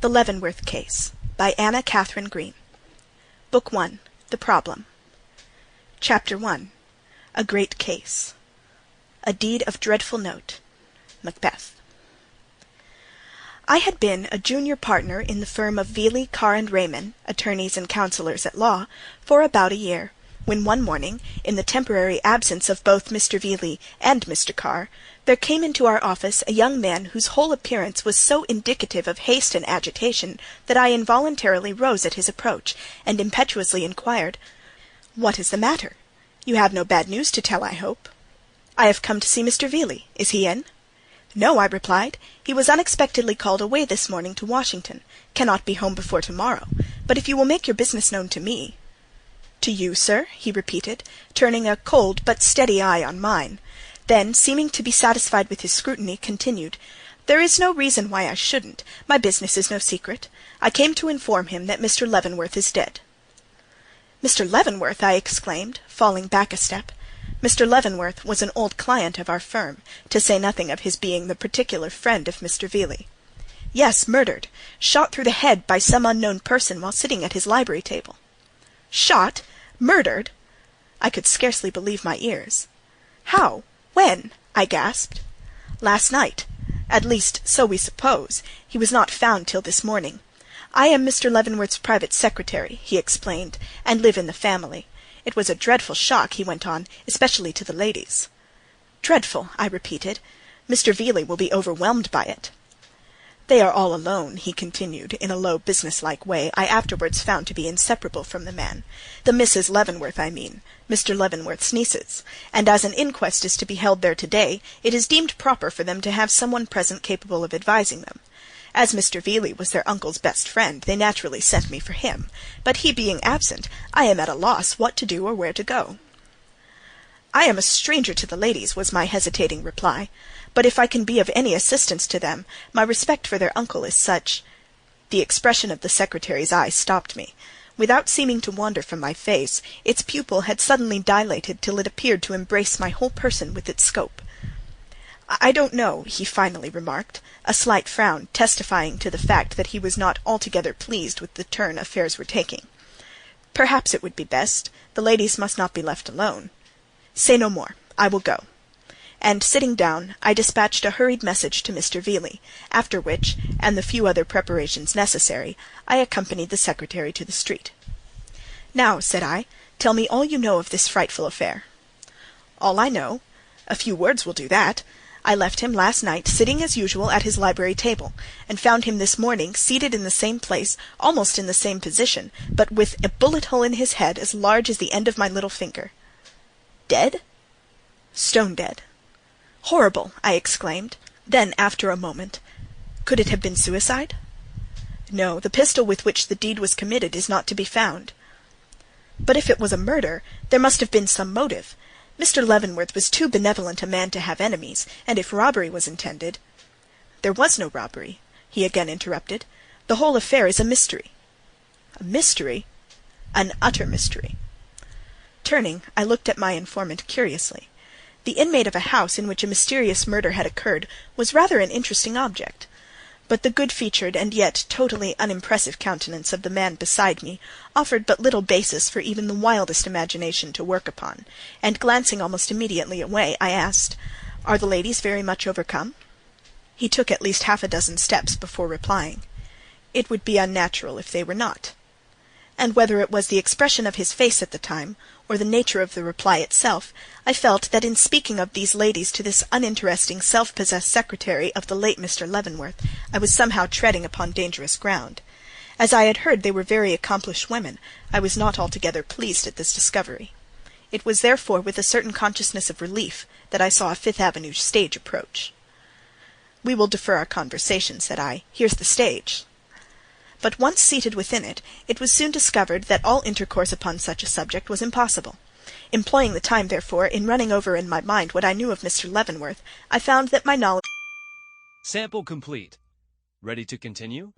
The Leavenworth Case, by Anna Katharine Green. Book 1. The Problem. Chapter 1. A Great Case. A Deed of Dreadful Note. Macbeth. I had been a junior partner in the firm of Veeley, Carr and Raymond, attorneys and counsellors at law, for about a year, when one morning, in the temporary absence of both Mr. Veeley and Mr. Carr, there came into our office a young man whose whole appearance was so indicative of haste and agitation that I involuntarily rose at his approach, and impetuously inquired, "What is the matter? You have no bad news to tell, I hope." "I have come to see Mr. Veeley. Is he in?" "No," I replied. "He was unexpectedly called away this morning to Washington. Cannot be home before tomorrow. But if you will make your business known to me—" "To you, sir?" he repeated, turning a cold but steady eye on mine. Then, seeming to be satisfied with his scrutiny, continued, "There is no reason why I shouldn't. My business is no secret. I came to inform him that Mr. Leavenworth is dead." "Mr. Leavenworth!" I exclaimed, falling back a step. Mr. Leavenworth was an old client of our firm, to say nothing of his being the particular friend of Mr. Veeley. "Yes, murdered. Shot through the head by some unknown person while sitting at his library table." "Shot? Murdered?" I could scarcely believe my ears. "How? When?" I gasped. "Last night. At least, so we suppose. He was not found till this morning. I am Mr. Leavenworth's private secretary," he explained, "and live in the family. It was a dreadful shock," he went on, "especially to the ladies." "Dreadful," I repeated. "Mr. Veeley will be overwhelmed by it." "They are all alone," he continued, in a low, business-like way I afterwards found to be inseparable from the man. "The Misses Leavenworth, I mean, Mr. Leavenworth's nieces, and as an inquest is to be held there to-day, it is deemed proper for them to have some one present capable of advising them. As Mr. Veeley was their uncle's best friend, they naturally sent me for him, but he being absent, I am at a loss what to do or where to go." "I am a stranger to the ladies," was my hesitating reply, "but if I can be of any assistance to them, my respect for their uncle is such—" The expression of the secretary's eye stopped me. Without seeming to wander from my face, its pupil had suddenly dilated till it appeared to embrace my whole person with its scope. "I don't know," he finally remarked, a slight frown testifying to the fact that he was not altogether pleased with the turn affairs were taking. "Perhaps it would be best. The ladies must not be left alone." "Say no more. I will go." And, sitting down, I dispatched a hurried message to Mr. Veeley, after which, and the few other preparations necessary, I accompanied the secretary to the street. "Now," said I, "tell me all you know of this frightful affair." "All I know? A few words will do that. I left him last night sitting as usual at his library table, and found him this morning seated in the same place, almost in the same position, but with a bullet hole in his head as large as the end of my little finger." "Dead?" "Stone dead." "Horrible!" I exclaimed. Then, after a moment, "Could it have been suicide?" "No, the pistol with which the deed was committed is not to be found." "But if it was a murder, there must have been some motive. Mr. Leavenworth was too benevolent a man to have enemies, and if robbery was intended—" "There was no robbery," he again interrupted. "The whole affair is a mystery." "A mystery?" "An utter mystery." Turning, I looked at my informant curiously. The inmate of a house in which a mysterious murder had occurred was rather an interesting object. But the good-featured and yet totally unimpressive countenance of the man beside me offered but little basis for even the wildest imagination to work upon, and glancing almost immediately away, I asked, "Are the ladies very much overcome?" He took at least half a dozen steps before replying. "It would be unnatural if they were not." And whether it was the expression of his face at the time, or the nature of the reply itself, I felt that in speaking of these ladies to this uninteresting, self-possessed secretary of the late Mr. Leavenworth, I was somehow treading upon dangerous ground. As I had heard they were very accomplished women, I was not altogether pleased at this discovery. It was therefore with a certain consciousness of relief that I saw a Fifth Avenue stage approach. "We will defer our conversation," said I. "Here's the stage." But once seated within it, it was soon discovered that all intercourse upon such a subject was impossible. Employing the time, therefore, in running over in my mind what I knew of Mr. Leavenworth, I found that my knowledge— Sample complete. Ready to continue?